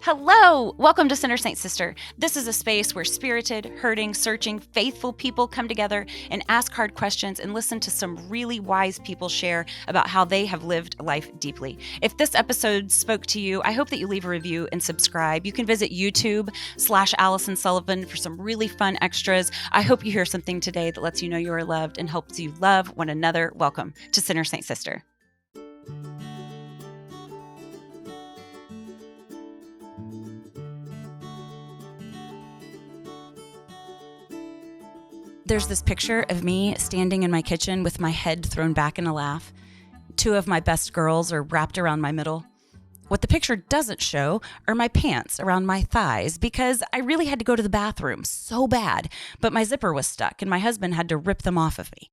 Hello! Welcome to Sinner Saint Sister. This is a space where spirited, hurting, searching, faithful people come together and ask hard questions and listen to some really wise people share about how they have lived life deeply. If this episode spoke to you, I hope that you leave a review and subscribe. You can visit YouTube/Allison Sullivan for some really fun extras. I hope you hear something today that lets you know you are loved and helps you love one another. Welcome to Sinner Saint Sister. There's this picture of me standing in my kitchen with my head thrown back in a laugh. Two of my best girls are wrapped around my middle. What the picture doesn't show are my pants around my thighs because I really had to go to the bathroom so bad, but my zipper was stuck and my husband had to rip them off of me.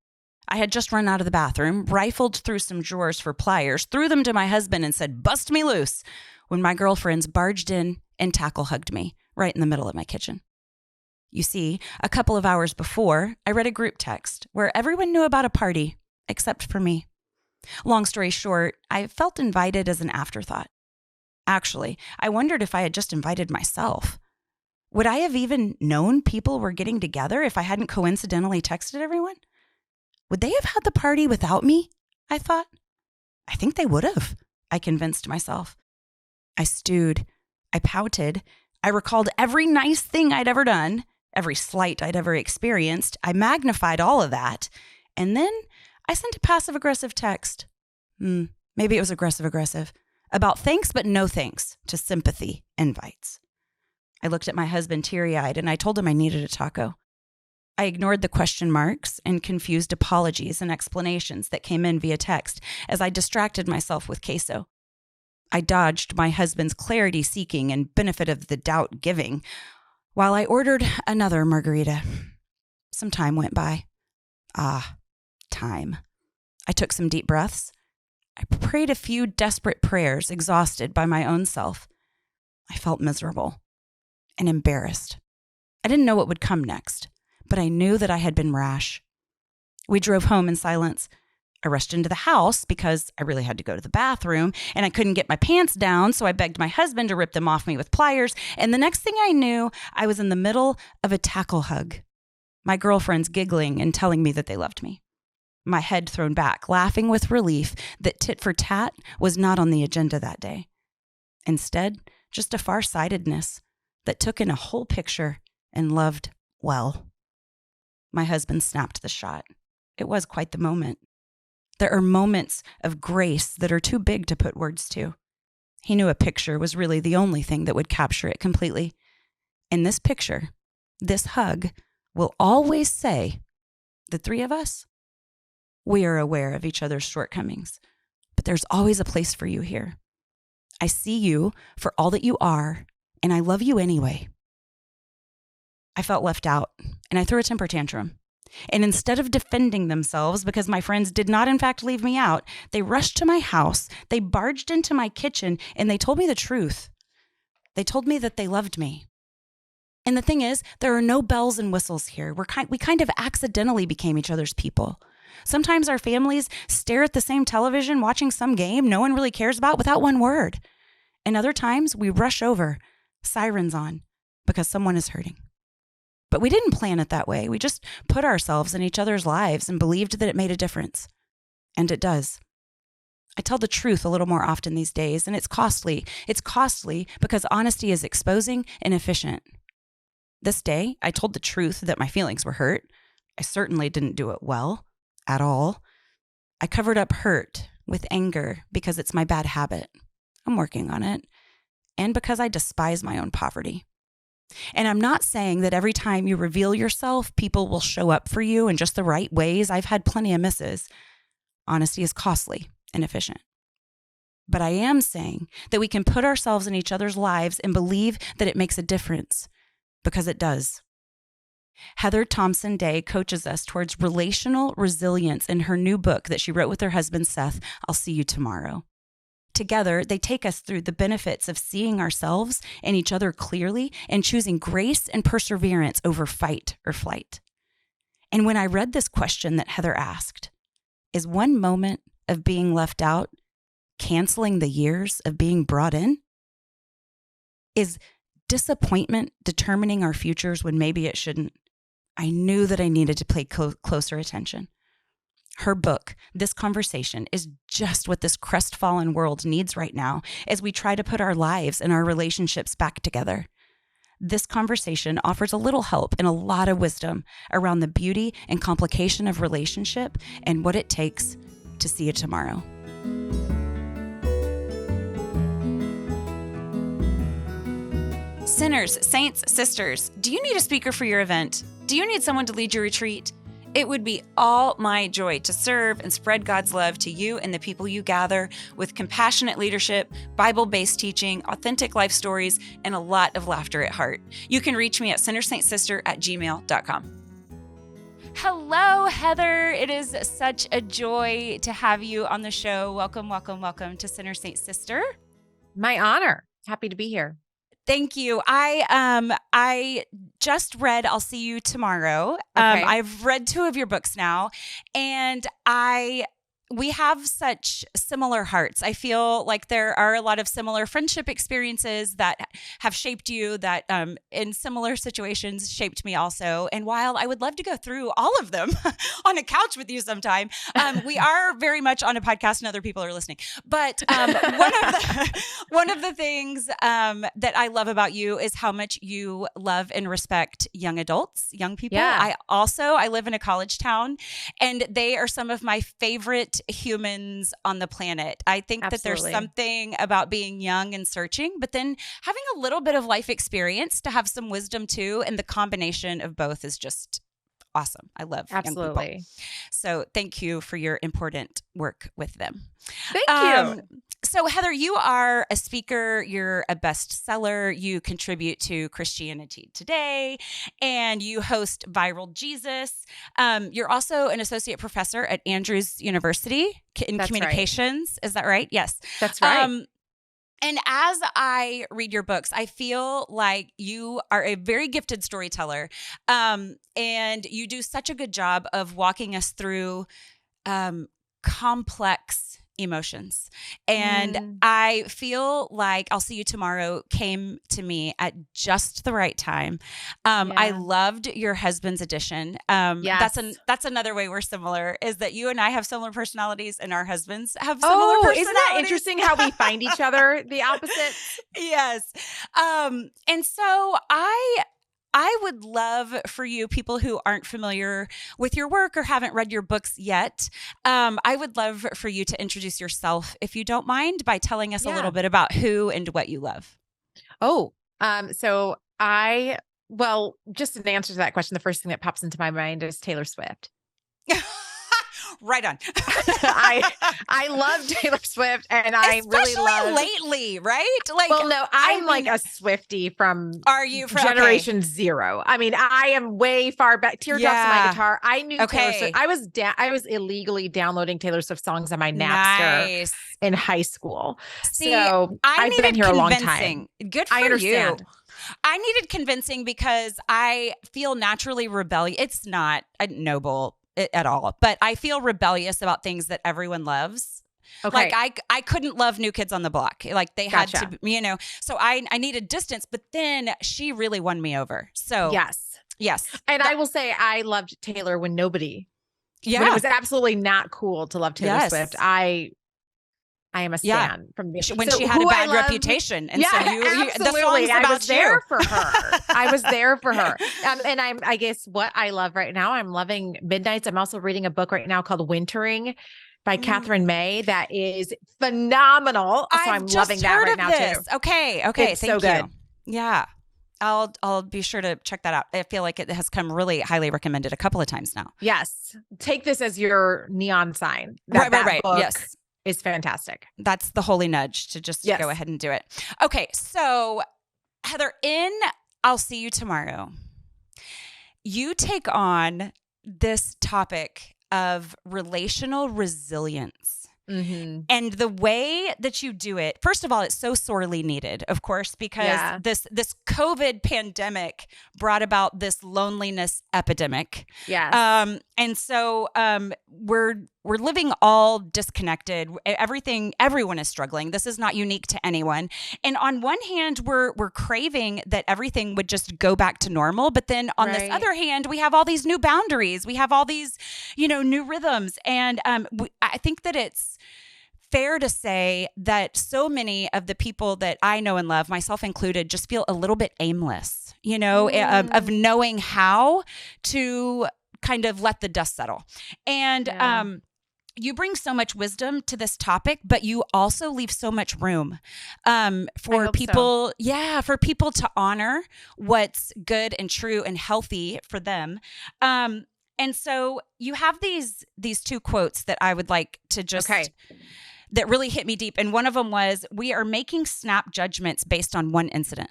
I had just run out of the bathroom, rifled through some drawers for pliers, threw them to my husband and said, "Bust me loose," when my girlfriends barged in and tackle hugged me right in the middle of my kitchen. You see, a couple of hours before, I read a group text where everyone knew about a party except for me. Long story short, I felt invited as an afterthought. Actually, I wondered if I had just invited myself. Would I have even known people were getting together if I hadn't coincidentally texted everyone? Would they have had the party without me? I thought. I think they would have, I convinced myself. I stewed. I pouted. I recalled every nice thing I'd ever done. Every slight I'd ever experienced. I magnified all of that. And then I sent a passive-aggressive text. Maybe it was aggressive-aggressive. About thanks but no thanks to sympathy invites. I looked at my husband teary-eyed and I told him I needed a taco. I ignored the question marks and confused apologies and explanations that came in via text as I distracted myself with queso. I dodged my husband's clarity-seeking and benefit of the doubt giving while I ordered another margarita. Some time went by. Time. I took some deep breaths. I prayed a few desperate prayers, exhausted by my own self. I felt miserable and embarrassed. I didn't know what would come next, but I knew that I had been rash. We drove home in silence. I rushed into the house because I really had to go to the bathroom and I couldn't get my pants down, so I begged my husband to rip them off me with pliers, and the next thing I knew, I was in the middle of a tackle hug. My girlfriends giggling and telling me that they loved me. My head thrown back, laughing with relief that tit for tat was not on the agenda that day. Instead, just a farsightedness that took in a whole picture and loved well. My husband snapped the shot. It was quite the moment. There are moments of grace that are too big to put words to. He knew a picture was really the only thing that would capture it completely. In this picture, this hug will always say, the three of us, we are aware of each other's shortcomings, but there's always a place for you here. I see you for all that you are, and I love you anyway. I felt left out, and I threw a temper tantrum. And instead of defending themselves, because my friends did not in fact leave me out, they rushed to my house, they barged into my kitchen, and they told me the truth. They told me that they loved me. And the thing is, there are no bells and whistles here. We kind of accidentally became each other's people. Sometimes our families stare at the same television watching some game no one really cares about without one word. And other times we rush over, sirens on, because someone is hurting. But we didn't plan it that way. We just put ourselves in each other's lives and believed that it made a difference. And it does. I tell the truth a little more often these days, and it's costly. It's costly because honesty is exposing and efficient. This day, I told the truth that my feelings were hurt. I certainly didn't do it well, at all. I covered up hurt with anger because it's my bad habit. I'm working on it. And because I despise my own poverty. And I'm not saying that every time you reveal yourself, people will show up for you in just the right ways. I've had plenty of misses. Honesty is costly and efficient. But I am saying that we can put ourselves in each other's lives and believe that it makes a difference, because it does. Heather Thompson Day coaches us towards relational resilience in her new book that she wrote with her husband, Seth, I'll See You Tomorrow. Together, they take us through the benefits of seeing ourselves and each other clearly and choosing grace and perseverance over fight or flight. And when I read this question that Heather asked, is one moment of being left out canceling the years of being brought in? Is disappointment determining our futures when maybe it shouldn't? I knew that I needed to pay closer attention. Her book, This Conversation, is just what this crestfallen world needs right now as we try to put our lives and our relationships back together. This conversation offers a little help and a lot of wisdom around the beauty and complication of relationship and what it takes to see you tomorrow. Sinners, saints, sisters, do you need a speaker for your event? Do you need someone to lead your retreat? It would be all my joy to serve and spread God's love to you and the people you gather with compassionate leadership, Bible-based teaching, authentic life stories, and a lot of laughter at heart. You can reach me at sinnersaintsister@gmail.com. Hello, Heather. It is such a joy to have you on the show. Welcome, welcome, welcome to Sinner Saint Sister. My honor. Happy to be here. Thank you. I just read I'll See You Tomorrow. Okay. I've read 2 of your books now, and we have such similar hearts. I feel like there are a lot of similar friendship experiences that have shaped you, that in similar situations shaped me also. And while I would love to go through all of them on a couch with you sometime, we are very much on a podcast and other people are listening. But one of the things that I love about you is how much you love and respect young adults, young people. Yeah. I live in a college town, and they are some of my favorite humans on the planet. I think that there's something about being young and searching, but then having a little bit of life experience to have some wisdom too. And the combination of both is just awesome. I love young people. So thank you for your important work with them. Thank you. So Heather, you are a speaker, you're a bestseller, you contribute to Christianity Today, and you host Viral Jesus. You're also an associate professor at Andrews University in communications. Right. Is that right? Yes. That's right. And as I read your books, I feel like you are a very gifted storyteller, and you do such a good job of walking us through complex emotions. And I feel like I'll See You Tomorrow came to me at just the right time. I loved your husband's edition. Yes. That's another way we're similar, is that you and I have similar personalities and our husbands have similar personalities. Isn't that interesting how we find each other, the opposites? Yes. And so I would love for you, people who aren't familiar with your work or haven't read your books yet, I would love for you to introduce yourself, if you don't mind, by telling us a little bit about who and what you love. So just an answer to that question, the first thing that pops into my mind is Taylor Swift. Right on. I love Taylor Swift, and I really love lately, right? Like, well, no, I'm like a Swiftie from. Are you from Generation Zero? I mean, I am way far back. Teardrops on my guitar. I knew Taylor Swift. I was illegally downloading Taylor Swift songs on my Napster in high school. See, so I've been here a long time. Good for I understand. you. I needed convincing because I feel naturally rebellious. It's not noble at all, but I feel rebellious about things that everyone loves. Okay. Like I couldn't love New Kids on the Block. Like they had to, so I needed distance, but then she really won me over. So yes. And I will say I loved Taylor when when it was absolutely not cool to love Taylor Swift. I am a stan from the when she had a bad reputation, and so the song's about I was there for her. I was there for her, and I guess what I love right now, I'm loving Midnights. I'm also reading a book right now called Wintering by Catherine May that is phenomenal. So I'm loving that right now too. Okay, it's thank so you. Good. Yeah. I'll be sure to check that out. I feel like it has come really highly recommended a couple of times now. Yes, take this as your neon sign. Right. Book Yes. Is fantastic. That's the holy nudge to just go ahead and do it. Okay. So Heather, in I'll See You Tomorrow, you take on this topic of relational resilience. Mm-hmm. And the way that you do it, first of all, it's so sorely needed, of course, because this COVID pandemic brought about this loneliness epidemic. Yes. And so we're living all disconnected. Everyone is struggling. This is not unique to anyone. And on one hand, we're craving that everything would just go back to normal. But then on this other hand, we have all these new boundaries. We have all these, new rhythms. And I think that it's fair to say that so many of the people that I know and love, myself included, just feel a little bit aimless, of knowing how to kind of let the dust settle. And you bring so much wisdom to this topic, but you also leave so much room for people, for people to honor what's good and true and healthy for them. And so you have these two quotes that I would like to just that really hit me deep. And one of them was, we are making snap judgments based on one incident.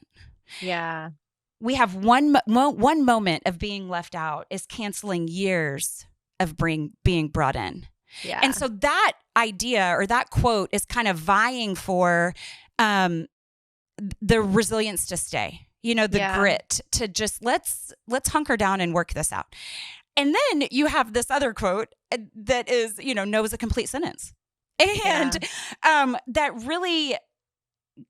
Yeah. We have one moment of being left out is canceling years of being brought in. Yeah. And so that idea or that quote is kind of vying for the resilience to stay, the grit to just let's hunker down and work this out. And then you have this other quote that is, no is a complete sentence. And that really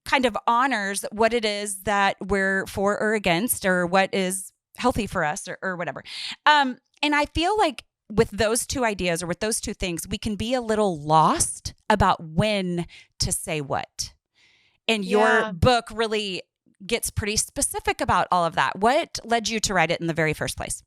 kind of honors what it is that we're for or against, or what is healthy for us, or whatever. And I feel like with those two ideas, or with those two things, we can be a little lost about when to say what. And your book really gets pretty specific about all of that. What led you to write it in the very first place?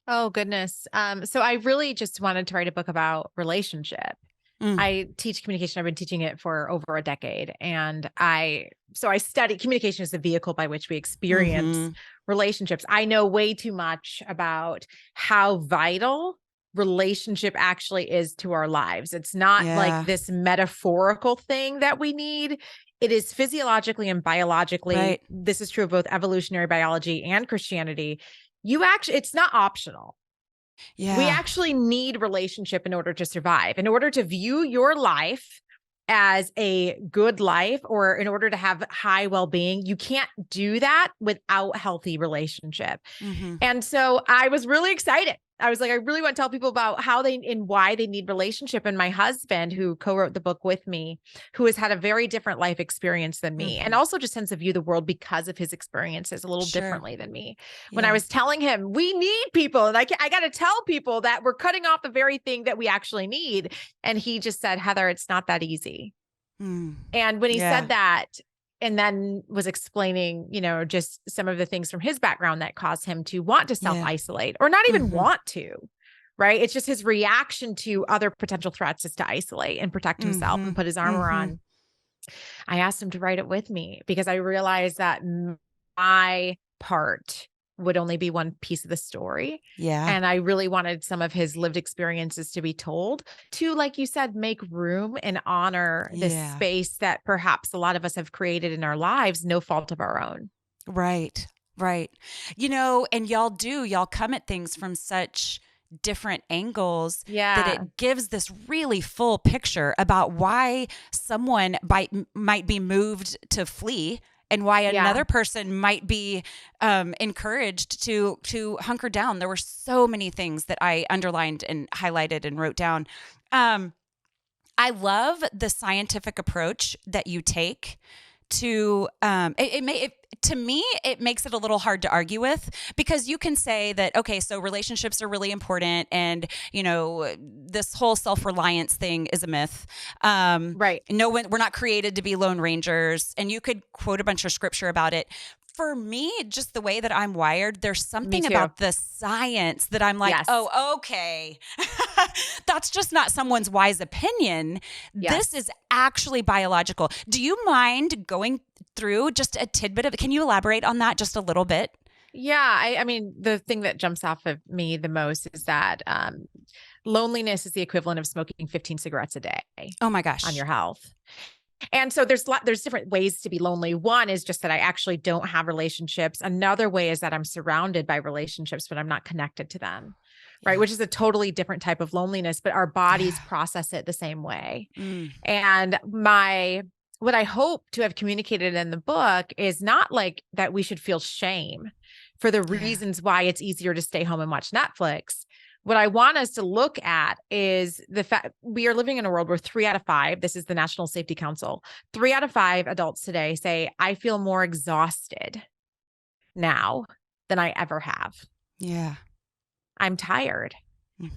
Oh, goodness. So I really just wanted to write a book about relationship. I teach communication. I've been teaching it for over a decade. And I study communication as the vehicle by which we experience relationships. I know way too much about how vital relationship actually is to our lives. It's not like this metaphorical thing that we need. It is physiologically and biologically. This is true of both evolutionary biology and Christianity. It's not optional. Yeah. We actually need relationship in order to survive, in order to view your life as a good life, or in order to have high well-being. You can't do that without healthy relationship. And so I was really excited. I was like, I really want to tell people about how they and why they need relationship. And my husband, who co-wrote the book with me, who has had a very different life experience than me, and also just tends to view the world because of his experiences a little differently than me. When I was telling him, we need people, and I got to tell people that we're cutting off the very thing that we actually need. And he just said, Heather, it's not that easy. And when he said that, and then was explaining, just some of the things from his background that caused him to want to self-isolate, or not even want to, right? It's just his reaction to other potential threats is to isolate and protect himself and put his armor on. I asked him to write it with me because I realized that my part would only be one piece of the story. Yeah. And I really wanted some of his lived experiences to be told to, like you said, make room and honor this space that perhaps a lot of us have created in our lives, no fault of our own. Right. And y'all come at things from such different angles that it gives this really full picture about why someone might be moved to flee, and why another person might be encouraged to hunker down. There were so many things that I underlined and highlighted and wrote down. I love the scientific approach that you take to to me, it makes it a little hard to argue with, because you can say that, okay, so relationships are really important, and this whole self-reliance thing is a myth. Right. We're not created to be lone rangers, and you could quote a bunch of scripture about it. For me, just the way that I'm wired, there's something about the science that I'm like, oh, okay. That's just not someone's wise opinion. This is actually biological. Do you mind going through just a tidbit of it? Can you elaborate on that just a little bit? Yeah. I mean, the thing that jumps off of me the most is that loneliness is the equivalent of smoking 15 cigarettes a day. Oh my gosh. On your health. And so there's different ways to be lonely. One is just that I actually don't have relationships. Another way is that I'm surrounded by relationships, but I'm not connected to them. right? Which is a totally different type of loneliness, but our bodies process it the same way. And what I hope to have communicated in the book is not like that we should feel shame for the reasons why it's easier to stay home and watch Netflix. What I want us to look at is the fact we are living in a world where 3 out of 5, this is the National Safety Council, 3 out of 5 adults today say, I feel more exhausted now than I ever have. Yeah. I'm tired.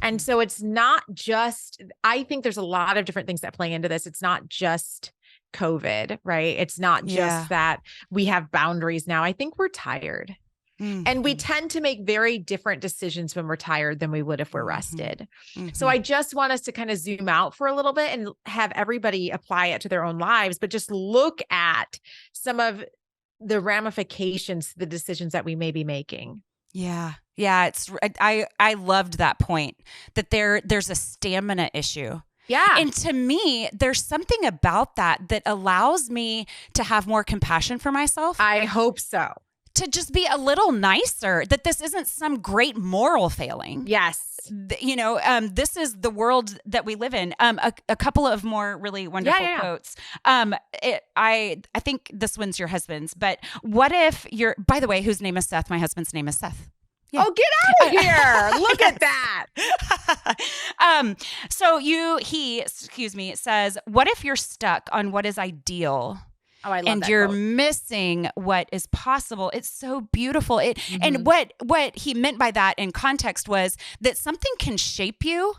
And so it's not just, I think there's a lot of different things that play into this. It's not just COVID, right? It's not just that we have boundaries now. I think we're tired. And we tend to make very different decisions when we're tired than we would if we're rested. So I just want us to kind of zoom out for a little bit and have everybody apply it to their own lives, but just look at some of the ramifications, the decisions that we may be making. Yeah. Yeah. I loved that point that there's a stamina issue. Yeah. And to me, there's something about that allows me to have more compassion for myself. I hope so. To just be a little nicer, that this isn't some great moral failing. Yes. This is the world that we live in. A couple of more really wonderful quotes. I think this one's your husband's, but what if by the way, whose name is Seth? My husband's name is Seth. Yeah. Oh, get out of here. Look at that. So he says, what if you're stuck on what is ideal? Oh, I love and that you're quote. Missing what is possible. It's so beautiful. And what he meant by that in context was that something can shape you,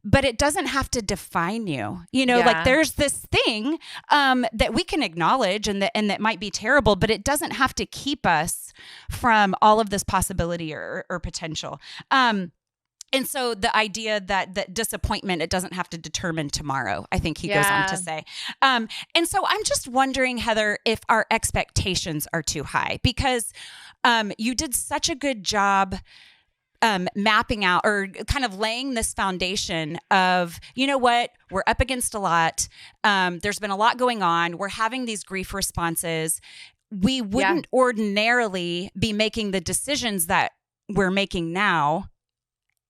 but it doesn't have to define you. Like there's this thing that we can acknowledge and that might be terrible, but it doesn't have to keep us from all of this possibility or potential. And so the idea that disappointment, it doesn't have to determine tomorrow, I think he goes on to say. And so I'm just wondering, Heather, if our expectations are too high, because you did such a good job mapping out or kind of laying this foundation of, you know what, we're up against a lot. There's been a lot going on. We're having these grief responses. We wouldn't ordinarily be making the decisions that we're making now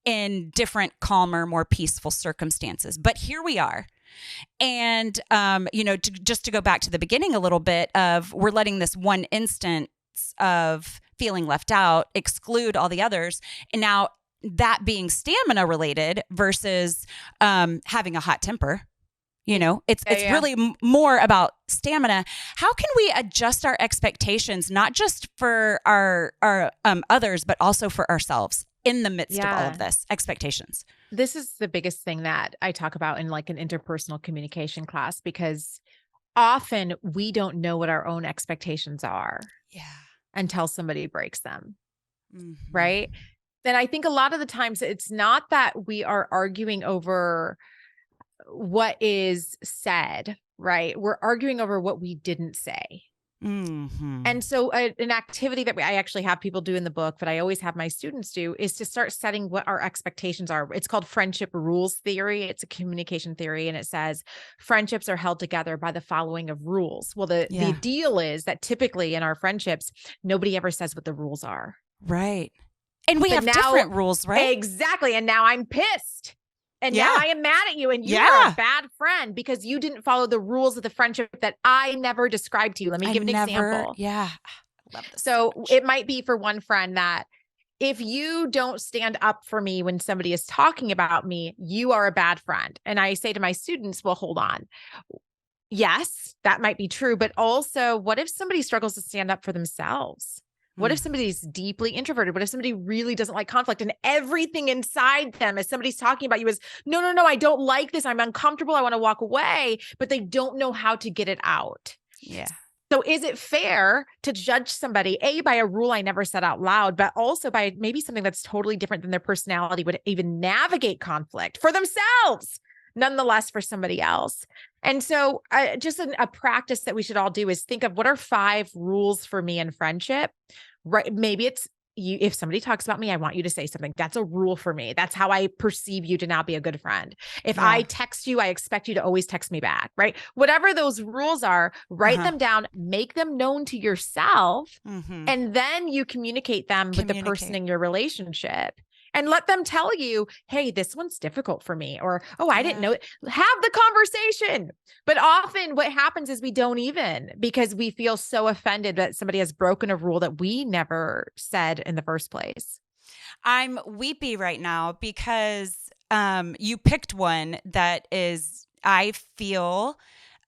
in different, calmer, more peaceful circumstances. But here we are. And, just to go back to the beginning a little bit of, we're letting this one instance of feeling left out exclude all the others. And now that being stamina related versus having a hot temper, it's really more about stamina. How can we adjust our expectations, not just for our others, but also for ourselves? In the midst of all of this, expectations. This is the biggest thing that I talk about in like an interpersonal communication class, because often we don't know what our own expectations are until somebody breaks them. Right. And I think a lot of the times it's not that we are arguing over what is said, right? We're arguing over what we didn't say. And so an activity that I actually have people do in the book, that I always have my students do, is to start setting what our expectations are. It's called friendship rules theory. It's a communication theory. And it says friendships are held together by the following of rules. Well, the deal is that typically in our friendships, nobody ever says what the rules are. Right. And we have different rules, right? Exactly. And now I'm pissed. And now I am mad at you, and you are a bad friend because you didn't follow the rules of the friendship that I never described to you. Let me give an example. Yeah. I love this so it might be for one friend that if you don't stand up for me when somebody is talking about me, you are a bad friend. And I say to my students, well, hold on. Yes, that might be true. But also, what if somebody struggles to stand up for themselves? What if somebody's deeply introverted? What if somebody really doesn't like conflict, and everything inside them as somebody's talking about you is, no, I don't like this. I'm uncomfortable. I want to walk away, but they don't know how to get it out. Yeah. So is it fair to judge somebody, by a rule I never said out loud, but also by maybe something that's totally different than their personality would even navigate conflict for themselves, nonetheless for somebody else? And so just a practice that we should all do is think of, what are 5 rules for me in friendship, right? Maybe it's you. If somebody talks about me, I want you to say something. That's a rule for me. That's how I perceive you to now be a good friend. If I text you, I expect you to always text me back, right? Whatever those rules are, write them down, make them known to yourself, and then you communicate them with the person in your relationship. and let them tell you, hey, this one's difficult for me, or, oh, I didn't know. Have the conversation. But often what happens is we don't even, because we feel so offended that somebody has broken a rule that we never said in the first place. I'm weepy right now because you picked one that is, I feel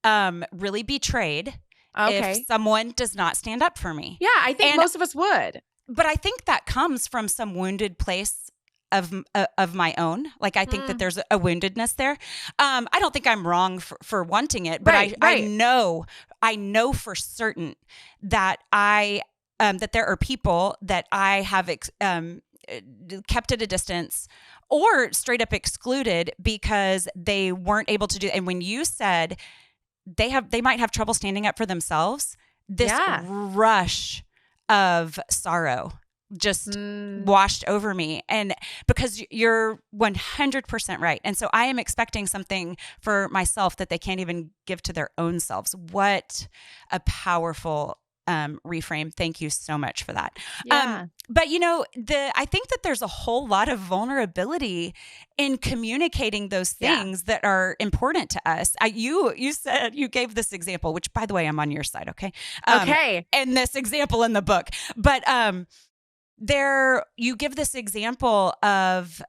really betrayed if someone does not stand up for me. Yeah, I think most of us would. But I think that comes from some wounded place of my own. Like, I think that there's a woundedness there. I don't think I'm wrong for wanting it, but I know for certain that that there are people that I have kept at a distance or straight up excluded because they weren't able to do. And when you said they might have trouble standing up for themselves, this rush of sorrow just washed over me. And because you're 100% right. And so I am expecting something for myself that they can't even give to their own selves. What a powerful reframe. Thank you so much for that. Yeah. But I think that there's a whole lot of vulnerability in communicating those things that are important to us. You said, you gave this example, which, by the way, I'm on your side. Okay. And this example in the book, but you give this example of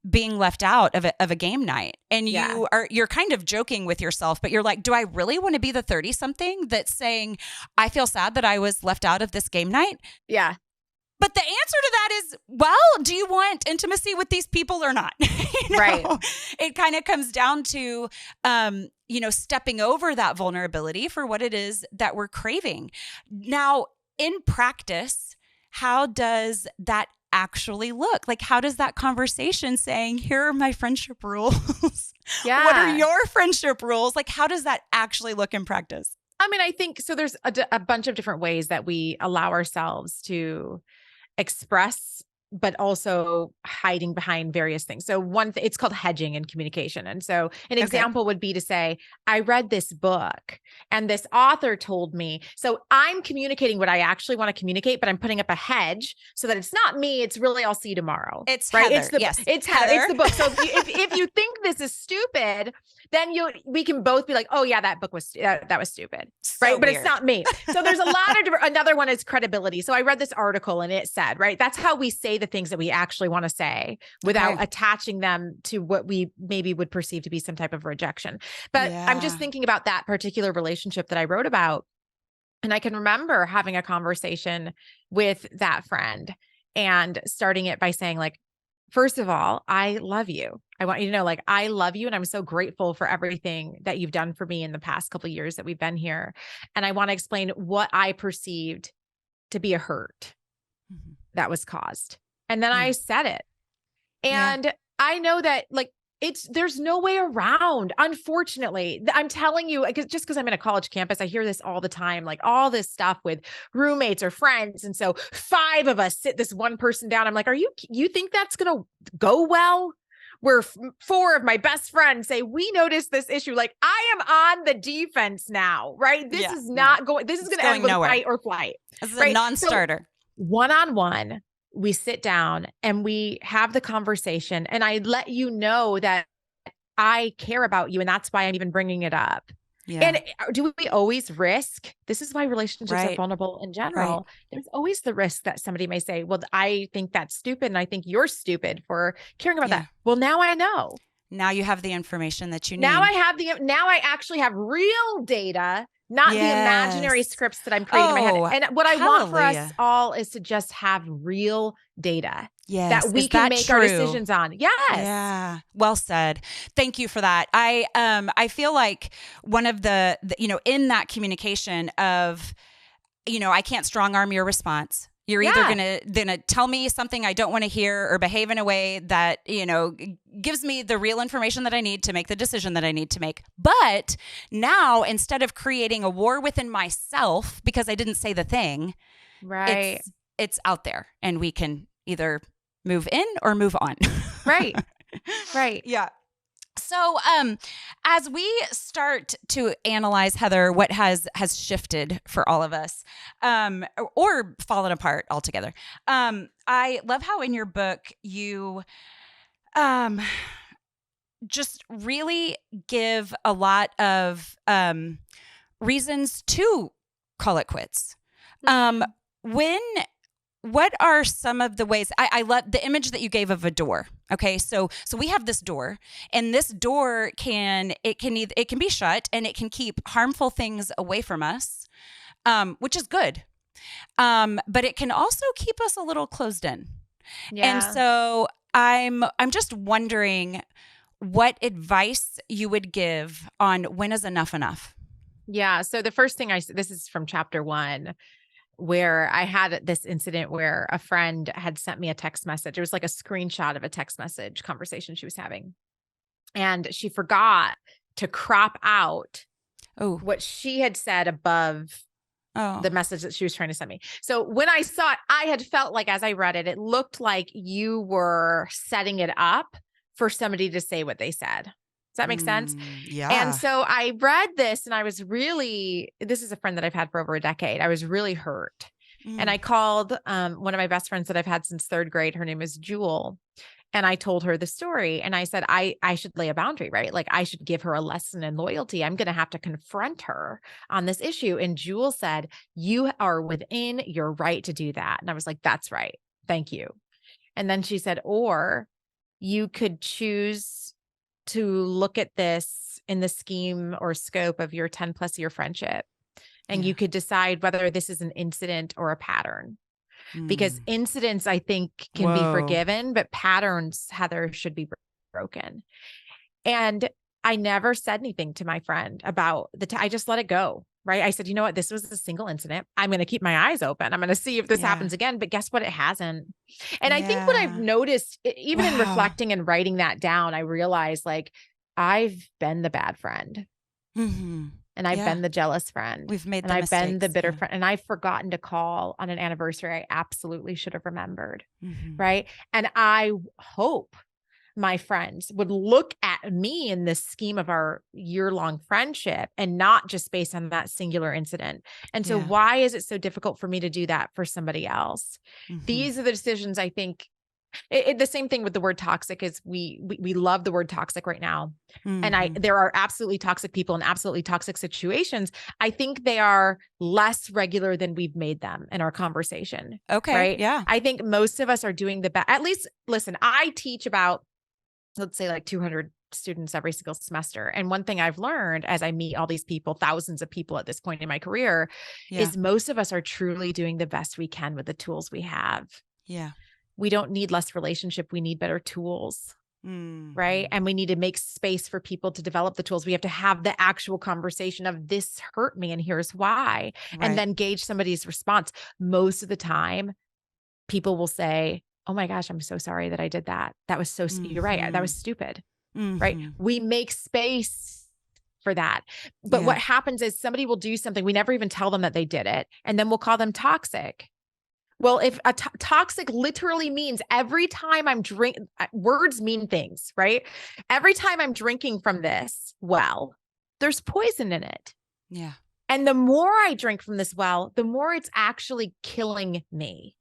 being left out of a game night, and you're kind of joking with yourself, but you're like, do I really want to be the 30-something that's saying, I feel sad that I was left out of this game night? Yeah. But the answer to that is, well, do you want intimacy with these people or not? Right. It kind of comes down to, stepping over that vulnerability for what it is that we're craving. Now, in practice, how does that actually look? Like, how does that conversation saying, here are my friendship rules? Yeah. What are your friendship rules? Like, how does that actually look in practice? I mean, I think so. There's a bunch of different ways that we allow ourselves to express, but also hiding behind various things. So it's called hedging in communication. And so an example would be to say, I read this book and this author told me, so I'm communicating what I actually want to communicate, but I'm putting up a hedge so that it's not me. It's really, I'll see you tomorrow. It's right. Heather. It's Heather. It's the book. So if you think this is stupid, then we can both be like, oh yeah, that book was, that was stupid. So right. But weird. It's not me. So there's a lot of different, another one is credibility. So I read this article and it said, right, that's how we say the things that we actually want to say without attaching them to what we maybe would perceive to be some type of rejection. But I'm just thinking about that particular relationship that I wrote about. And I can remember having a conversation with that friend and starting it by saying, like, first of all, I love you. I want you to know, like, I love you. And I'm so grateful for everything that you've done for me in the past couple of years that we've been here. And I want to explain what I perceived to be a hurt that was caused. And then I said it. And I know that, like, there's no way around. Unfortunately, I'm telling you, just because I'm in a college campus, I hear this all the time, like all this stuff with roommates or friends. And so 5 of us sit this one person down. I'm like, you think that's going to go well? Where 4 of my best friends say, we noticed this issue. Like, I am on the defense now, right? This is not going, this is going to end with fight or flight. This is a non-starter. So, one-on-one, we sit down and we have the conversation, and I let you know that I care about you. And that's why I'm even bringing it up. Yeah. And do we always risk? This is why relationships are vulnerable in general. Right. There's always the risk that somebody may say, well, I think that's stupid. And I think you're stupid for caring about that. Well, now I know. Now you have the information that you need. Now I actually have real data, not the imaginary scripts that I'm creating in my head. And what I want for us all is to just have real data that we can make our decisions on. Yes. Yeah. Well said. Thank you for that. I feel like one of the in that communication of, I can't strong arm your response. You're either gonna tell me something I don't want to hear or behave in a way that, gives me the real information that I need to make the decision that I need to make. But now, instead of creating a war within myself because I didn't say the thing, right, it's out there, and we can either move in or move on. Right. Right. Yeah. So, as we start to analyze, Heather, what has shifted for all of us, or fallen apart altogether, I love how in your book you, just really give a lot of reasons to call it quits. What are some of the ways? I love the image that you gave of a door. Okay, so we have this door, and this door can be shut, and it can keep harmful things away from us, which is good. But it can also keep us a little closed in. Yeah. And so I'm just wondering what advice you would give on when is enough enough. Yeah. So the first thing this is from chapter 1, where I had this incident where a friend had sent me a text message. It was like a screenshot of a text message conversation she was having. And she forgot to crop out what she had said above the message that she was trying to send me. So when I saw it, I had felt like, as I read it, it looked like you were setting it up for somebody to say what they said. Does that make sense? Yeah. And so I read this and I was this is a friend that I've had for over a decade. I was really hurt. And I called one of my best friends that I've had since 3rd grade. Her name is Jewel. And I told her the story. And I said, I should lay a boundary, right? Like I should give her a lesson in loyalty. I'm going to have to confront her on this issue. And Jewel said, you are within your right to do that. And I was like, that's right. Thank you. And then she said, or you could choose to look at this in the scheme or scope of your 10+ year friendship. And you could decide whether this is an incident or a pattern. Because incidents, I think, can be forgiven, but patterns, Heather, should be broken. And I never said anything to my friend about I just let it go. Right. I said, you know what? This was a single incident. I'm going to keep my eyes open. I'm going to see if this happens again. But guess what? It hasn't. And I think what I've noticed, even in reflecting and writing that down, I realized like I've been the bad friend. And I've been the jealous friend. We've made and I've been the bitter friend. And I've forgotten to call on an anniversary I absolutely should have remembered. Right. And I hope my friends would look at me in this scheme of our year-long friendship and not just based on that singular incident. And so why is it so difficult for me to do that for somebody else? These are the decisions I think. The same thing with the word toxic is we love the word toxic right now. And there are absolutely toxic people and absolutely toxic situations. I think they are less regular than we've made them in our conversation. Okay. Right. Yeah. I think most of us are doing the best. At least, listen, I teach about, let's say like 200 students every single semester. And one thing I've learned as I meet all these people, thousands of people at this point in my career, is most of us are truly doing the best we can with the tools we have. Yeah. We don't need less relationship. We need better tools. Right. And we need to make space for people to develop the tools. We have to have the actual conversation of this hurt me and here's why, and then gauge somebody's response. Most of the time, people will say, oh my gosh, I'm so sorry that I did that. That was so, you're right. That was stupid. Right. We make space for that. But what happens is somebody will do something. We never even tell them that they did it. And then we'll call them toxic. Well, if a toxic literally means every time I'm words mean things, right? Every time I'm drinking from this well, there's poison in it. Yeah. And the more I drink from this well, the more it's actually killing me.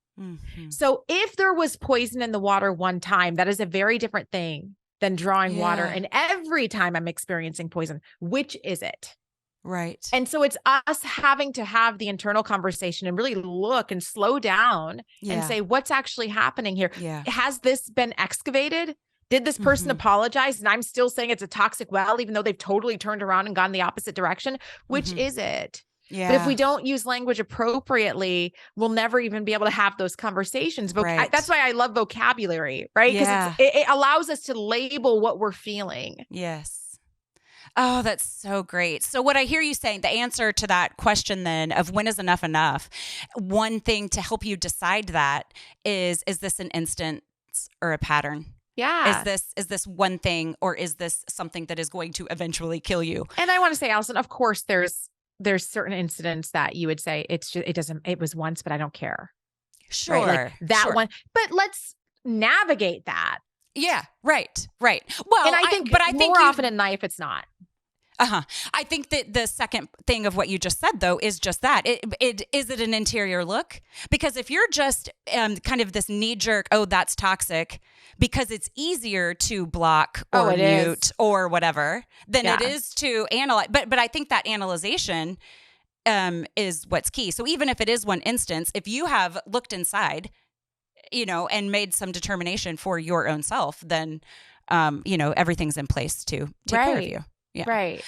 So if there was poison in the water one time, that is a very different thing than drawing water. And every time I'm experiencing poison, which is it? Right. And so it's us having to have the internal conversation and really look and slow down and say, what's actually happening here? Has this been excavated? Did this person apologize? And I'm still saying it's a toxic well, even though they've totally turned around and gone the opposite direction. Which is it? But if we don't use language appropriately, we'll never even be able to have those conversations. That's why I love vocabulary, right? Because it allows us to label what we're feeling. Yes. Oh, that's so great. So what I hear you saying, the answer to that question then of when is enough enough, one thing to help you decide that is this an instance or a pattern? Yeah. Is this one thing, or is this something that is going to eventually kill you? And I want to say, Allison, of course, there's certain incidents that you would say it was once, but I don't care. Sure. Right? Like that one, but let's navigate that. Yeah, right. Well, And I think more often than not, if it's not. I think that the second thing of what you just said, though, is just that. Is it an interior look? Because if you're just kind of this knee jerk, oh, that's toxic, because it's easier to block or mute or whatever than it is to analyze. But I think that analyzation is what's key. So even if it is one instance, if you have looked inside, and made some determination for your own self, then, everything's in place to take care of you. Yeah. Right.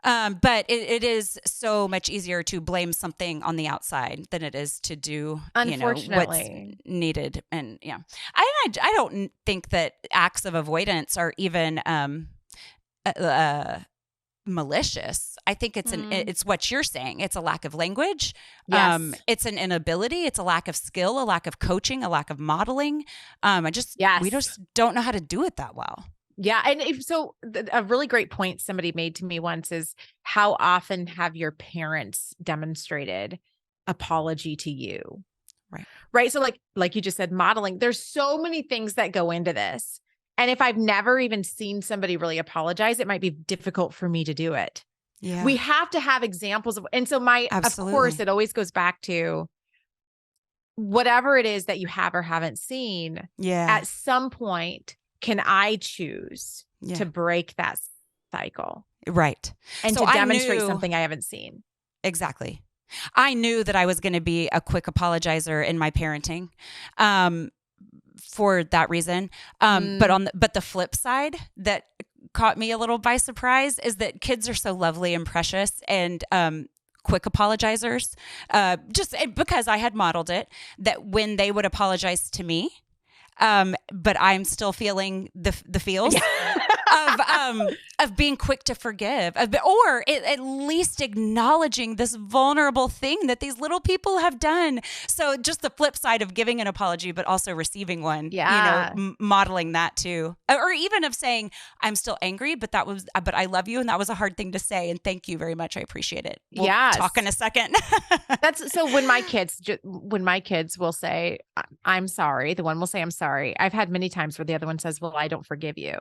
But it is so much easier to blame something on the outside than it is to do, unfortunately, what's needed. And I don't think that acts of avoidance are even malicious. I think it's what you're saying. It's a lack of language. Yes. It's an inability. It's a lack of skill, a lack of coaching, a lack of modeling. We just don't know how to do it that well. Yeah. And a really great point somebody made to me once is, how often have your parents demonstrated apology to you? Right. So like you just said, modeling, there's so many things that go into this. And if I've never even seen somebody really apologize, it might be difficult for me to do it. Yeah. We have to have examples of, and so of course, it always goes back to whatever it is that you have or haven't seen. Yeah. At some point, can I choose to break that cycle? Right. And so to demonstrate something I haven't seen. Exactly. I knew that I was going to be a quick apologizer in my parenting for that reason. But the flip side that caught me a little by surprise is that kids are so lovely and precious and quick apologizers, just because I had modeled it, that when they would apologize to me, but I'm still feeling the feels of being quick to forgive, or at least acknowledging this vulnerable thing that these little people have done. So just the flip side of giving an apology, but also receiving one. Yeah, modeling that too, or even of saying I'm still angry, but I love you, and that was a hard thing to say, and thank you very much. I appreciate it. We'll talk in a second. That's so when my kids will say I'm sorry, the one will say I'm sorry. I've had many times where the other one says, well, I don't forgive you.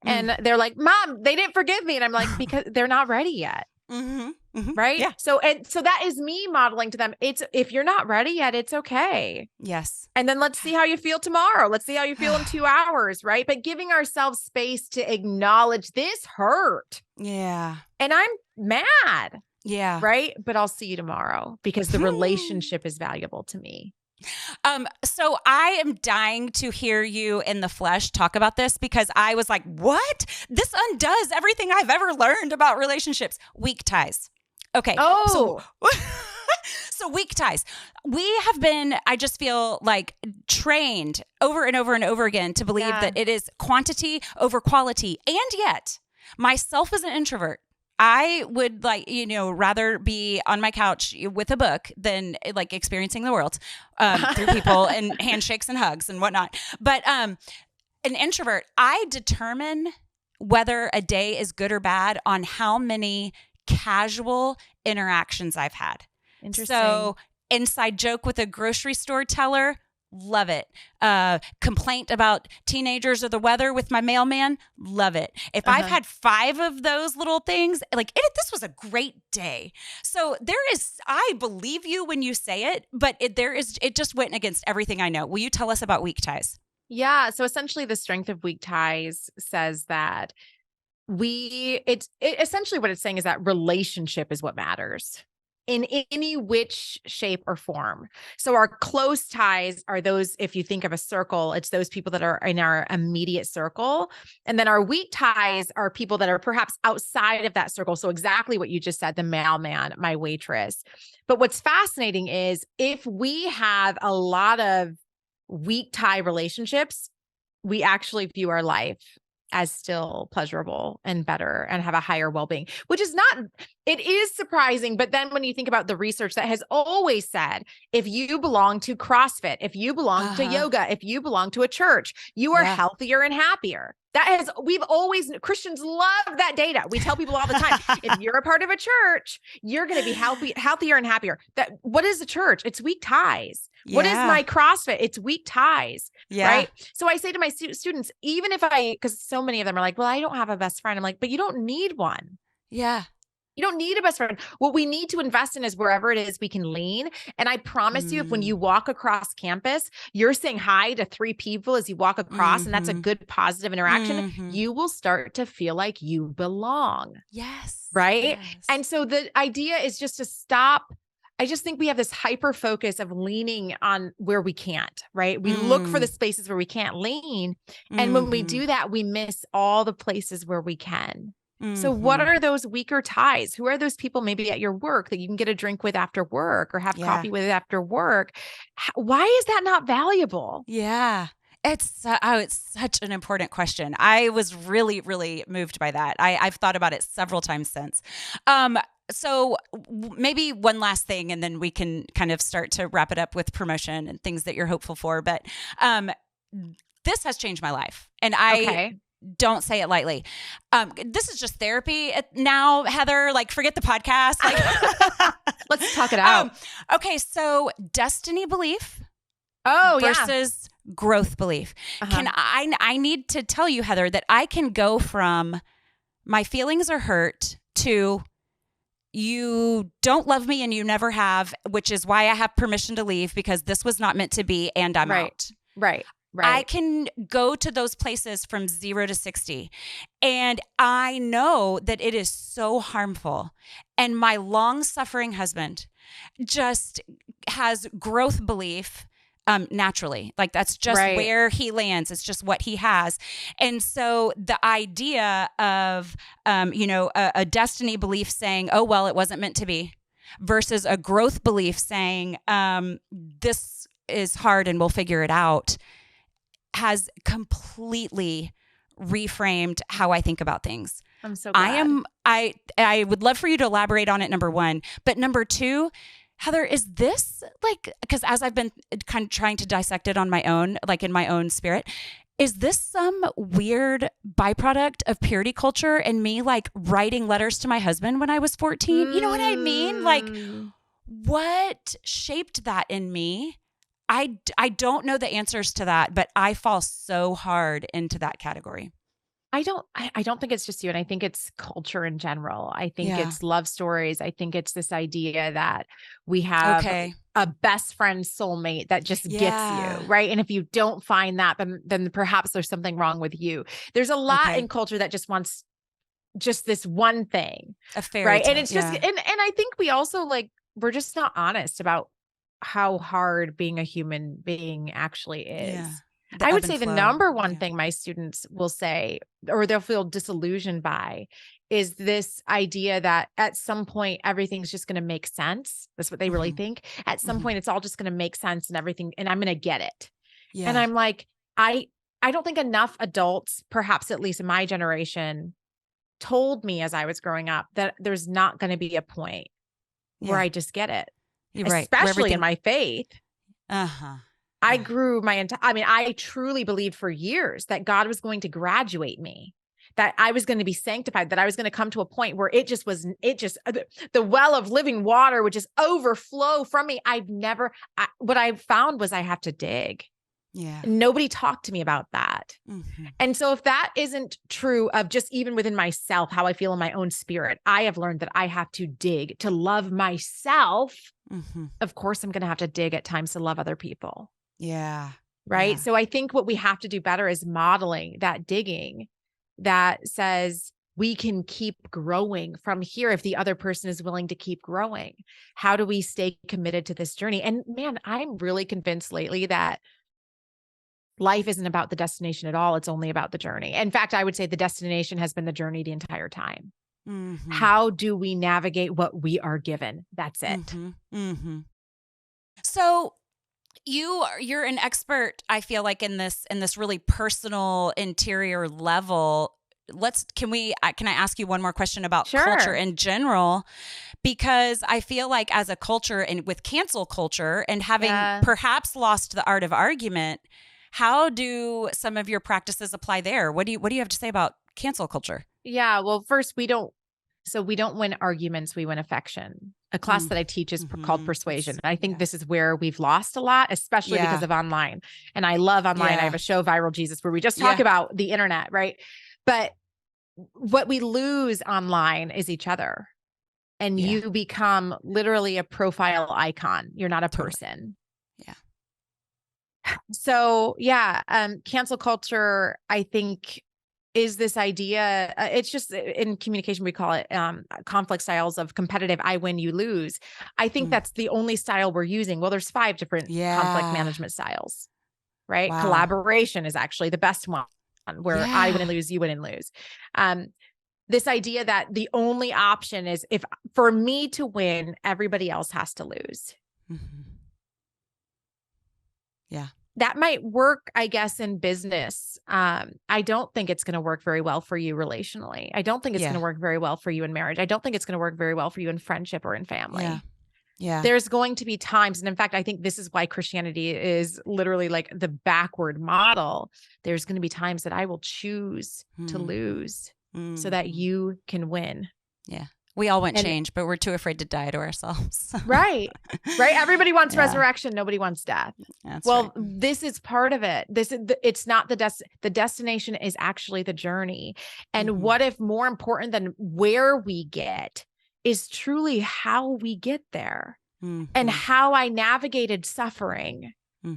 And they're like, Mom, they didn't forgive me. And I'm like, because they're not ready yet. Mm-hmm. Mm-hmm. Right. Yeah. So that is me modeling to them. If you're not ready yet, it's okay. Yes. And then let's see how you feel tomorrow. Let's see how you feel in 2 hours. Right. But giving ourselves space to acknowledge this hurt. Yeah. And I'm mad. Yeah. Right. But I'll see you tomorrow because the relationship is valuable to me. So I am dying to hear you in the flesh talk about this, because I was like, what? This undoes everything I've ever learned about relationships. Weak ties. Okay. Oh, so weak ties. We have been, I just feel like, trained over and over and over again to believe that it is quantity over quality. And yet myself as an introvert, I would rather be on my couch with a book than experiencing the world through people and handshakes and hugs and whatnot. But an introvert, I determine whether a day is good or bad on how many casual interactions I've had. Interesting. So inside joke with a grocery store teller, love it. Complaint about teenagers or the weather with my mailman, love it. If I've had 5 of those little things, this was a great day. So I believe you when you say it, but it just went against everything I know. Will you tell us about weak ties? Yeah. So essentially the strength of weak ties says that essentially what it's saying is that relationship is what matters in any which shape or form. So our close ties are those, if you think of a circle, it's those people that are in our immediate circle. And then our weak ties are people that are perhaps outside of that circle. So exactly what you just said, the mailman, my waitress. But what's fascinating is if we have a lot of weak tie relationships, we actually view our life as still pleasurable and better and have a higher well-being, it is surprising. But then when you think about the research that has always said, if you belong to CrossFit, if you belong to yoga, if you belong to a church, you are healthier and happier. Christians love that data. We tell people all the time, if you're a part of a church, you're going to be healthier and happier. What is a church? It's weak ties. What is Yeah. my CrossFit? It's weak ties, Yeah. right? So I say to my students, even if because so many of them are like, well, I don't have a best friend. I'm like, but you don't need one. Yeah. You don't need a best friend. What we need to invest in is wherever it is we can lean. And I promise you, if when you walk across campus, you're saying hi to 3 people as you walk across, and that's a good positive interaction, you will start to feel like you belong. Yes. Right. Yes. And so the idea is just to stop. I just think we have this hyper focus of leaning on where we can't, right? We look for the spaces where we can't lean. And when we do that, we miss all the places where we can. So what are those weaker ties? Who are those people maybe at your work that you can get a drink with after work or have coffee with after work? Why is that not valuable? Yeah. It's such an important question. I was really, really moved by that. I've thought about it several times since. So maybe one last thing, and then we can kind of start to wrap it up with promotion and things that you're hopeful for. But this has changed my life, and I don't say it lightly. This is just therapy now, Heather. Like, forget the podcast. Like, let's talk it out. Okay, so destiny belief. Versus growth belief. Can I need to tell you, Heather, that I can go from my feelings are hurt to you don't love me and you never have, which is why I have permission to leave because this was not meant to be and I'm out. Right. I can go to those places from 0 to 60. And I know that it is so harmful. And my long-suffering husband just has growth belief naturally. Like that's just where he lands. It's just what he has. And so the idea of, a destiny belief saying, oh, well, it wasn't meant to be versus a growth belief saying, this is hard and we'll figure it out has completely reframed how I think about things. I'm so glad. I would love for you to elaborate on it, number one. But number two, Heather, is this like, because as I've been kind of trying to dissect it on my own, like in my own spirit, is this some weird byproduct of purity culture and me like writing letters to my husband when I was 14? You know what I mean? Like, what shaped that in me? I don't know the answers to that, but I fall so hard into that category. I don't think it's just you. And I think it's culture in general. I think it's love stories. I think it's this idea that we have a best friend soulmate that just gets you, right? And if you don't find that, then perhaps there's something wrong with you. There's a lot in culture that just wants just this one thing. A fairy tale. And it's just, and I think we also we're just not honest about how hard being a human being actually is. Yeah. I would say the number one thing my students will say, or they'll feel disillusioned by, is this idea that at some point, everything's just going to make sense. That's what they really think. At some point, it's all just going to make sense and everything, and I'm going to get it. Yeah. And I'm like, I don't think enough adults, perhaps at least in my generation, told me as I was growing up that there's not going to be a point where I just get it. You're right. Especially in my faith. I grew I truly believed for years that God was going to graduate me, that I was going to be sanctified, that I was going to come to a point where the well of living water would just overflow from me. What I found was I have to dig. Yeah. Nobody talked to me about that. And so if that isn't true of just even within myself, how I feel in my own spirit, I have learned that I have to dig to love myself. Of course, I'm going to have to dig at times to love other people. Yeah. Right. Yeah. So I think what we have to do better is modeling that digging that says we can keep growing from here if the other person is willing to keep growing. How do we stay committed to this journey? And man, I'm really convinced lately that life isn't about the destination at all. It's only about the journey. In fact, I would say the destination has been the journey the entire time. How do we navigate what we are given? That's it. So you're an expert, I feel like, in this really personal interior level. Can I ask you one more question about culture in general? Because I feel like as a culture and with cancel culture and having perhaps lost the art of argument, how do some of your practices apply there? What do you have to say about cancel culture? Yeah. Well, first, we don't So we don't win arguments, we win affection. A class that I teach is called Persuasion. And I think this is where we've lost a lot, especially because of online. And I love online. I have a show, Viral Jesus, where we just talk about the internet, right? But what we lose online is each other. And you become literally a profile icon. You're not a person. Yeah. So cancel culture, I think, is this idea. It's just in communication, we call it conflict styles of competitive. I win, you lose. I think that's the only style we're using. Well, there's 5 different conflict management styles, right? Wow. Collaboration is actually the best one, where I win and lose, you win and lose. This idea that the only option is if for me to win, everybody else has to lose. Yeah. That might work, I guess, in business. I don't think it's going to work very well for you relationally. I don't think it's going to work very well for you in marriage. I don't think it's going to work very well for you in friendship or in family. Yeah. There's going to be times, and in fact, I think this is why Christianity is literally like the backward model. There's going to be times that I will choose to lose so that you can win. Yeah. We all want change, but we're too afraid to die to ourselves. Right. Everybody wants resurrection. Nobody wants death. That's right. This is part of it. It's not the destination is actually the journey. And what if more important than where we get is truly how we get there and how I navigated suffering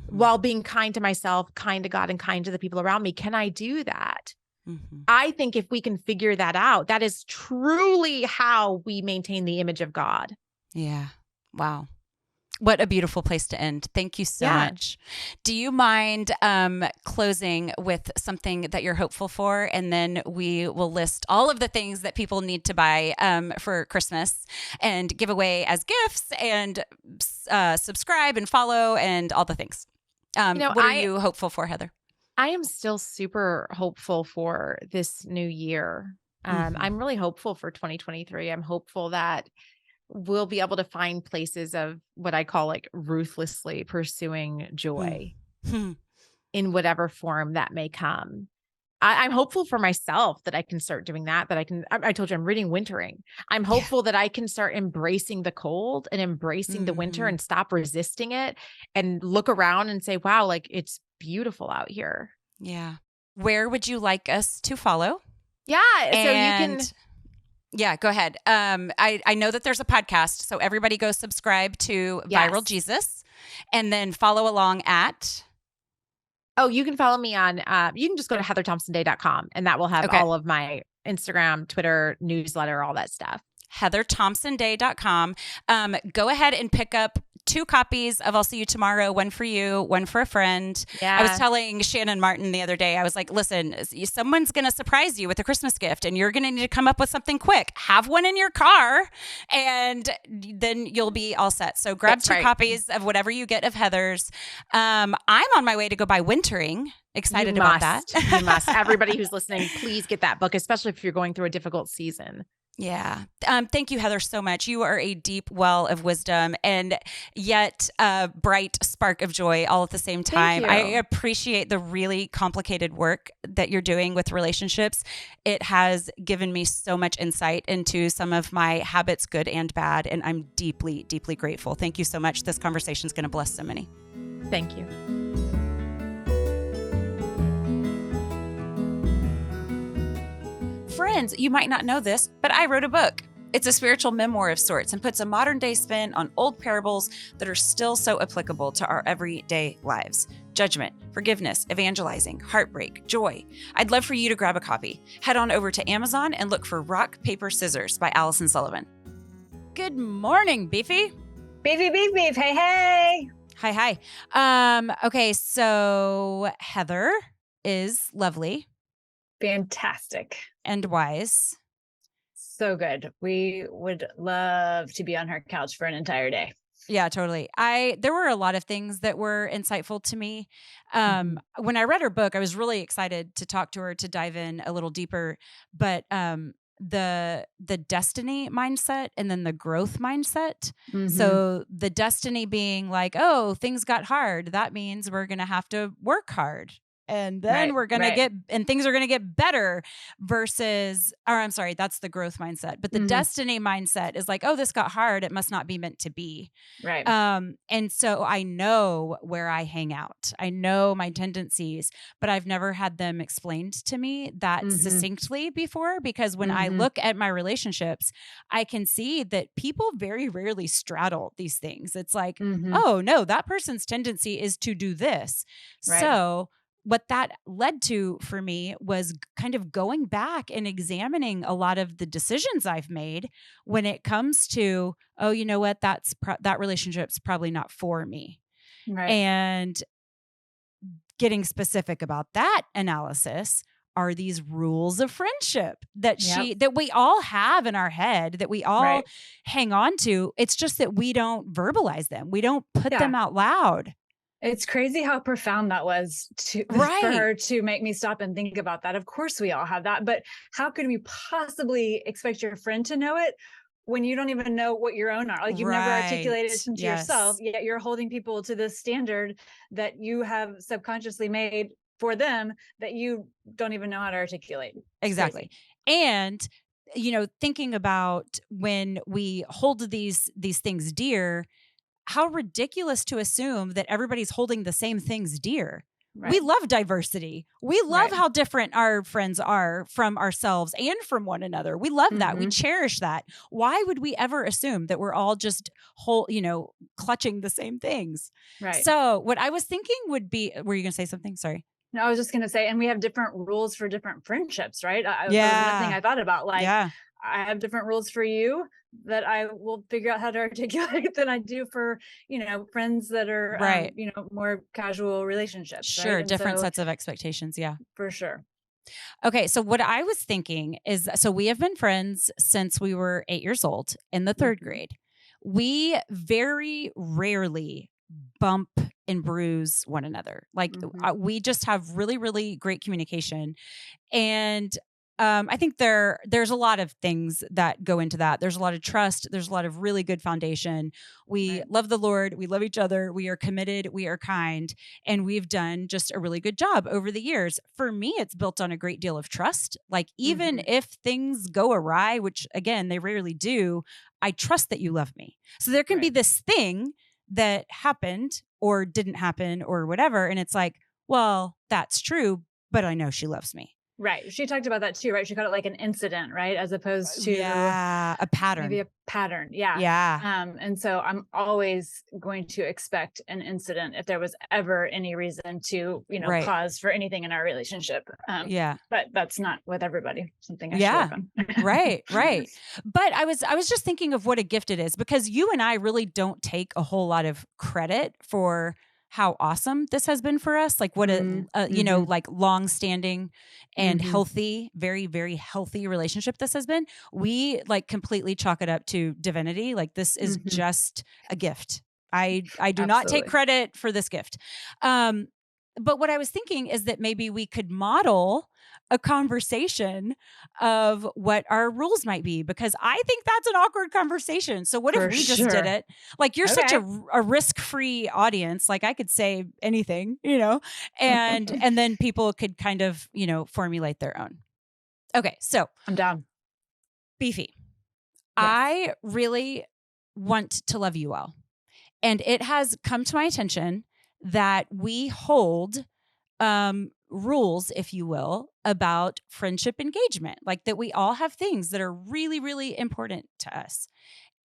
while being kind to myself, kind to God, and kind to the people around me. Can I do that? I think if we can figure that out, that is truly how we maintain the image of God. Yeah. Wow. What a beautiful place to end. Thank you so much. Do you mind closing with something that you're hopeful for? And then we will list all of the things that people need to buy for Christmas and give away as gifts and subscribe and follow and all the things. What are you hopeful for, Heather? I am still super hopeful for this new year. I'm really hopeful for 2023. I'm hopeful that we'll be able to find places of what I call like ruthlessly pursuing joy in whatever form that may come. I'm hopeful for myself that I can start doing that I told you I'm reading Wintering. I'm hopeful that I can start embracing the cold and embracing the winter and stop resisting it and look around and say, wow, like it's beautiful out here. Yeah. Where would you like us to follow? Yeah. So you can. Yeah, go ahead. I know that there's a podcast, so everybody go subscribe to Viral Jesus and then follow along at. Oh, you can follow me on, you can just go to heatherthompsonday.com and that will have all of my Instagram, Twitter, newsletter, all that stuff. heatherthompsonday.com. Go ahead and pick up 2 copies of I'll See You Tomorrow, one for you, one for a friend. Yeah. I was telling Shannon Martin the other day, I was like, listen, someone's going to surprise you with a Christmas gift and you're going to need to come up with something quick. Have one in your car and then you'll be all set. So grab 2 copies of whatever you get of Heather's. I'm on my way to go buy Wintering. Excited about that. You must. Everybody who's listening, please get that book, especially if you're going through a difficult season. Yeah. Thank you, Heather, so much. You are a deep well of wisdom and yet a bright spark of joy all at the same time. I appreciate the really complicated work that you're doing with relationships. It has given me so much insight into some of my habits, good and bad, and I'm deeply, deeply grateful. Thank you so much. This conversation is going to bless so many. Thank you. Friends, you might not know this, but I wrote a book. It's a spiritual memoir of sorts and puts a modern day spin on old parables that are still so applicable to our everyday lives. Judgment, forgiveness, evangelizing, heartbreak, joy. I'd love for you to grab a copy. Head on over to Amazon and look for Rock, Paper, Scissors by Allison Sullivan. Good morning, Beefy. Beefy, beef, beef. Hey, hey. Hi. Okay, so Heather is lovely. Fantastic. And wise. So good. We would love to be on her couch for an entire day. Yeah, totally. There were a lot of things that were insightful to me. When I read her book, I was really excited to talk to her, to dive in a little deeper. But the destiny mindset and then the growth mindset. So the destiny being like, oh, things got hard. That means we're going to have to work hard. and then Right, we're going to right. and things are going to get better that's the growth mindset. But the destiny mindset is like, oh, this got hard. It must not be meant to be. Right. And so I know where I hang out. I know my tendencies, but I've never had them explained to me that succinctly before, because when I look at my relationships, I can see that people very rarely straddle these things. It's like, oh no, that person's tendency is to do this. Right. So what that led to for me was kind of going back and examining a lot of the decisions I've made when it comes to, oh, you know what, that relationship's probably not for me. Right. And getting specific about that analysis are these rules of friendship that we all have in our head, that we all hang on to. It's just that we don't verbalize them. We don't put them out loud. It's crazy how profound that was for her to make me stop and think about that. Of course we all have that, but how could we possibly expect your friend to know it when you don't even know what your own are? Like, you've never articulated it to yourself, yet you're holding people to this standard that you have subconsciously made for them that you don't even know how to articulate. Exactly. And, thinking about when we hold these things dear, how ridiculous to assume that everybody's holding the same things dear. Right. We love diversity. We love how different our friends are from ourselves and from one another. We love that. We cherish that. Why would we ever assume that we're all just clutching the same things? Right. So what I was thinking would be, were you going to say something? Sorry. No, I was just going to say, and we have different rules for different friendships, right? There was one thing I thought about, like, I have different rules for you that I will figure out how to articulate than I do for, friends that are, more casual relationships. Sure. Right? Different sets of expectations. Yeah, for sure. Okay. So what I was thinking is, so we have been friends since we were 8 years old in the third grade. We very rarely bump and bruise one another. Like we just have really, really great communication. And I think there's a lot of things that go into that. There's a lot of trust. There's a lot of really good foundation. We love the Lord. We love each other. We are committed. We are kind. And we've done just a really good job over the years. For me, it's built on a great deal of trust. Like, even if things go awry, which again, they rarely do, I trust that you love me. So there can be this thing that happened or didn't happen or whatever. And it's like, well, that's true, but I know she loves me. Right. She talked about that too, right? She called it like an incident, right? As opposed to a pattern. Maybe a pattern. Yeah. Yeah. And so I'm always going to expect an incident if there was ever any reason to, cause for anything in our relationship. But that's not with everybody. Something I should work on. Right. But I was just thinking of what a gift it is, because you and I really don't take a whole lot of credit for how awesome this has been for us. Like, what like long-standing and healthy, very, very healthy relationship this has been. We like completely chalk it up to divinity. Like, this is just a gift. I do not take credit for this gift. But what I was thinking is that maybe we could model a conversation of what our rules might be, because I think that's an awkward conversation. So what if we just did it? Like, you're such a risk-free audience. Like, I could say anything, and then people could kind of, formulate their own. Okay. So I'm down. Beefy. Yes. I really want to love you all. And it has come to my attention that we hold rules, if you will, about friendship engagement, like that we all have things that are really, really important to us.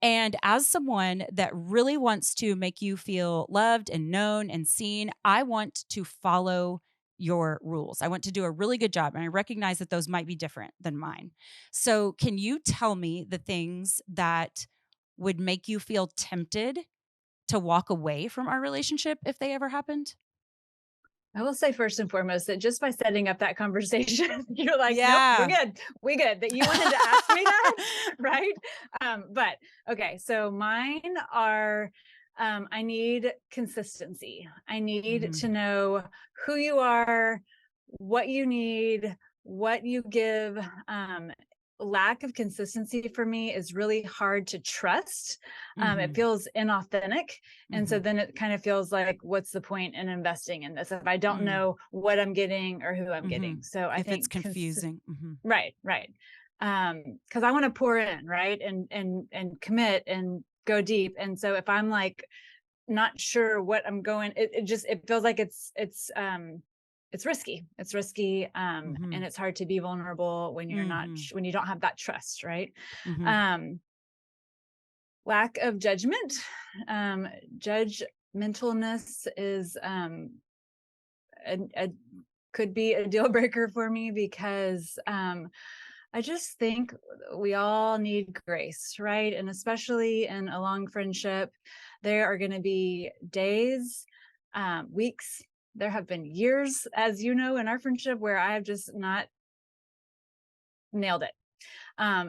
And as someone that really wants to make you feel loved and known and seen, I want to follow your rules. I want to do a really good job. And I recognize that those might be different than mine. So can you tell me the things that would make you feel tempted to walk away from our relationship if they ever happened? I will say first and foremost that just by setting up that conversation, you're like, nope, we're good. That you wanted to ask me that, right? But okay, so mine are, I need consistency. I need to know who you are, what you need, what you give, lack of consistency for me is really hard to trust. It feels inauthentic. And so then it kind of feels like, what's the point in investing in this if I don't know what I'm getting or who I'm getting? So I think it's confusing. Right. Cause I want to pour in, right. And commit and go deep. And so if I'm like, not sure what I'm going, it feels like it's risky. It's risky. And it's hard to be vulnerable when you're not, when you don't have that trust. Right. Lack of judgment. Judgmentalness is, could be a deal breaker for me because, I just think we all need grace, right? And especially in a long friendship, there are going to be days, weeks, there have been years, as you know, in our friendship where I have just not nailed it.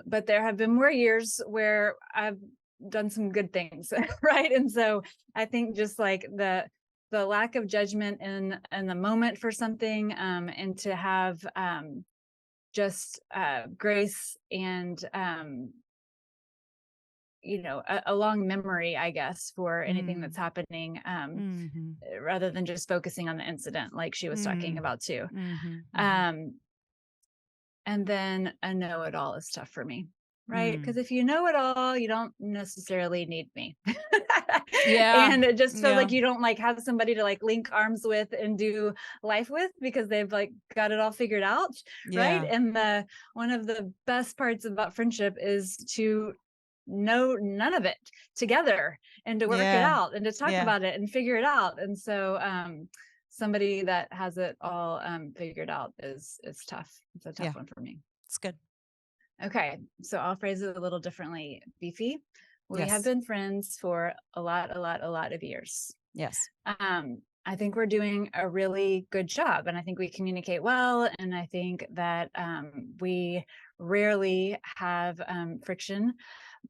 But there have been more years where I've done some good things, right? And so I think just like the lack of judgment in the moment for something, and to have just grace and a long memory, I guess, for anything that's happening, rather than just focusing on the incident like she was talking about too. And then a know-it-all is tough for me, right? Because if you know it all, you don't necessarily need me. And it just feels like you don't like have somebody to like link arms with and do life with because they've like got it all figured out. Right. And one of the best parts about friendship is to know none of it together and to work it out and to talk about it and figure it out. And so somebody that has it all figured out is tough. It's a tough one for me. It's good. Okay. So I'll phrase it a little differently. Beefy. We have been friends for a lot of years. Yes. I think we're doing a really good job, and I think we communicate well. And I think that we rarely have friction,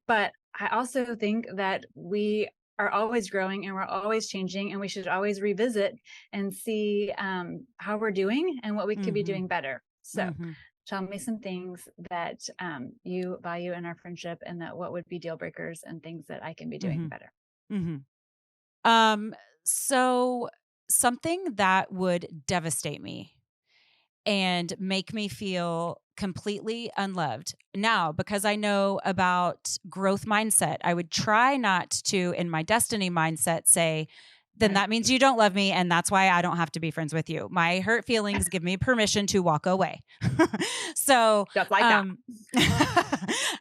but I also think that we are always growing and we're always changing, and we should always revisit and see how we're doing and what we could be doing better. So tell me some things that you value in our friendship, and that what would be deal breakers and things that I can be doing better. So something that would devastate me and make me feel completely unloved. Now, because I know about growth mindset, I would try not to, in my destiny mindset, say, then that means you don't love me, and that's why I don't have to be friends with you. My hurt feelings give me permission to walk away. So just like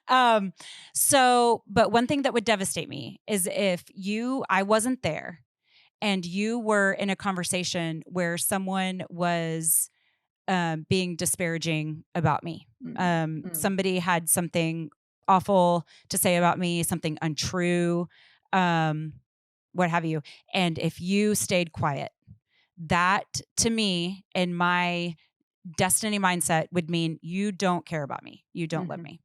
that. But one thing that would devastate me is if I wasn't there and you were in a conversation where someone was being disparaging about me. Somebody had something awful to say about me, something untrue, what have you. And if you stayed quiet, that to me, in my destiny mindset, would mean you don't care about me. You don't love me.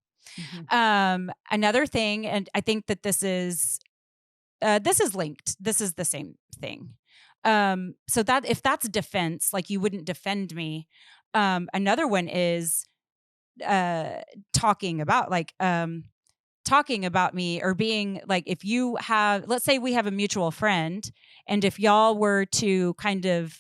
Another thing, and I think that this is linked. This is the same thing. So that if that's defense, like you wouldn't defend me. Another one is talking about me, or being like, if you have, let's say we have a mutual friend, and if y'all were to kind of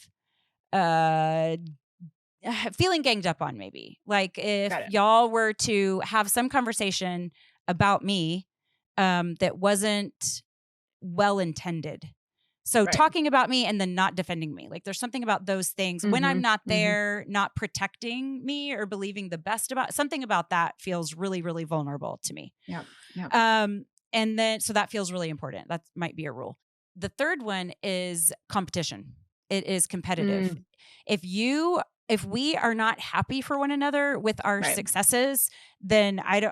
feeling ganged up on, maybe like if y'all were to have some conversation about me that wasn't well intended. So talking about me and then not defending me. Like there's something about those things when I'm not there, not protecting me or believing the best about something about that feels really, really vulnerable to me. And then, so that feels really important. That might be a rule. The third one is competition. It is competitive. If we are not happy for one another with our successes, then I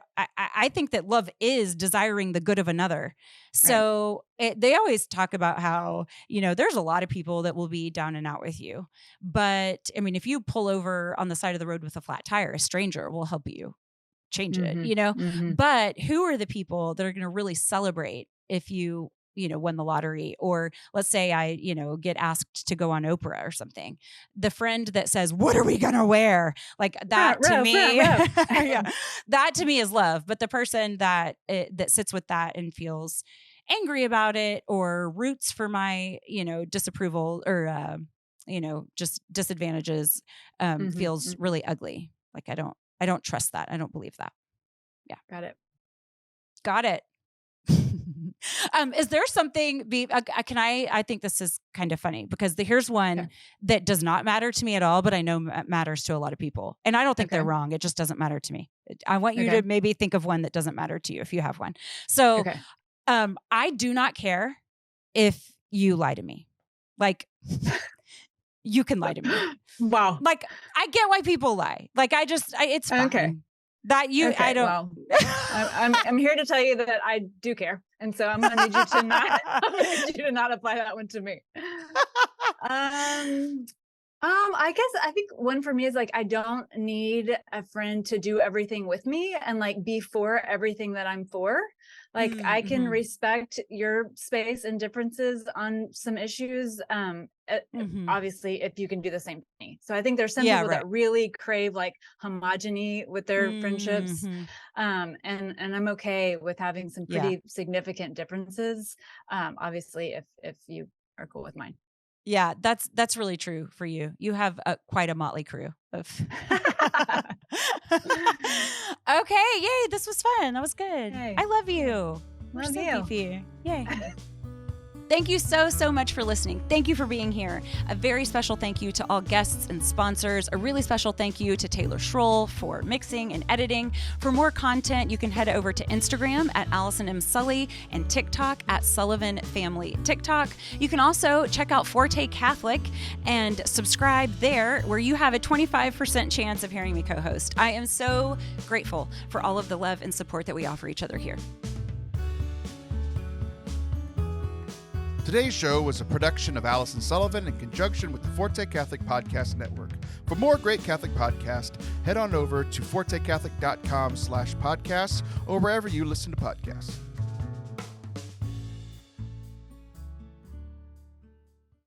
think that love is desiring the good of another. So they always talk about how, there's a lot of people that will be down and out with you. But I mean, if you pull over on the side of the road with a flat tire, a stranger will help you change it, But who are the people that are going to really celebrate if you won the lottery, or let's say I, get asked to go on Oprah or something. The friend that says, "What are we going to wear?" Like that to me, yeah, that to me is love. But the person that sits with that and feels angry about it or roots for my, disapproval or, just disadvantages, feels really ugly. Like I don't trust that. I don't believe that. Yeah. Got it. Is there something I think this is kind of funny because here's one that does not matter to me at all, but I know matters to a lot of people, and I don't think they're wrong. It just doesn't matter to me. I want you to maybe think of one that doesn't matter to you if you have one. So, I do not care if you lie to me. Like, you can lie to me. Wow. Like, I get why people lie. Like, it's fine. Okay. That you, I don't. Well, I'm here to tell you that I do care, and so I'm going to need you to not apply that one to me. I think one for me is like, I don't need a friend to do everything with me and like be for everything that I'm for. Like I can respect your space and differences on some issues. Obviously if you can do the same for me. So I think there's some people that really crave like homogeny with their friendships. And I'm okay with having some pretty significant differences. Obviously if you are cool with mine. Yeah, that's really true for you. You have quite a motley crew of. Okay, yay! This was fun. That was good. Yay. I love you. We're Love so you. beefy. Yay! Thank you so much for listening. Thank you for being here. A very special thank you to all guests and sponsors. A really special thank you to Taylor Schroll for mixing and editing. For more content, you can head over to Instagram at Allison M. Sully and TikTok at Sullivan Family TikTok. You can also check out Forte Catholic and subscribe there, where you have a 25% chance of hearing me co-host. I am so grateful for all of the love and support that we offer each other here. Today's show was a production of Allison Sullivan in conjunction with the Forte Catholic Podcast Network. For more great Catholic podcasts, head on over to fortecatholic.com/podcasts or wherever you listen to podcasts.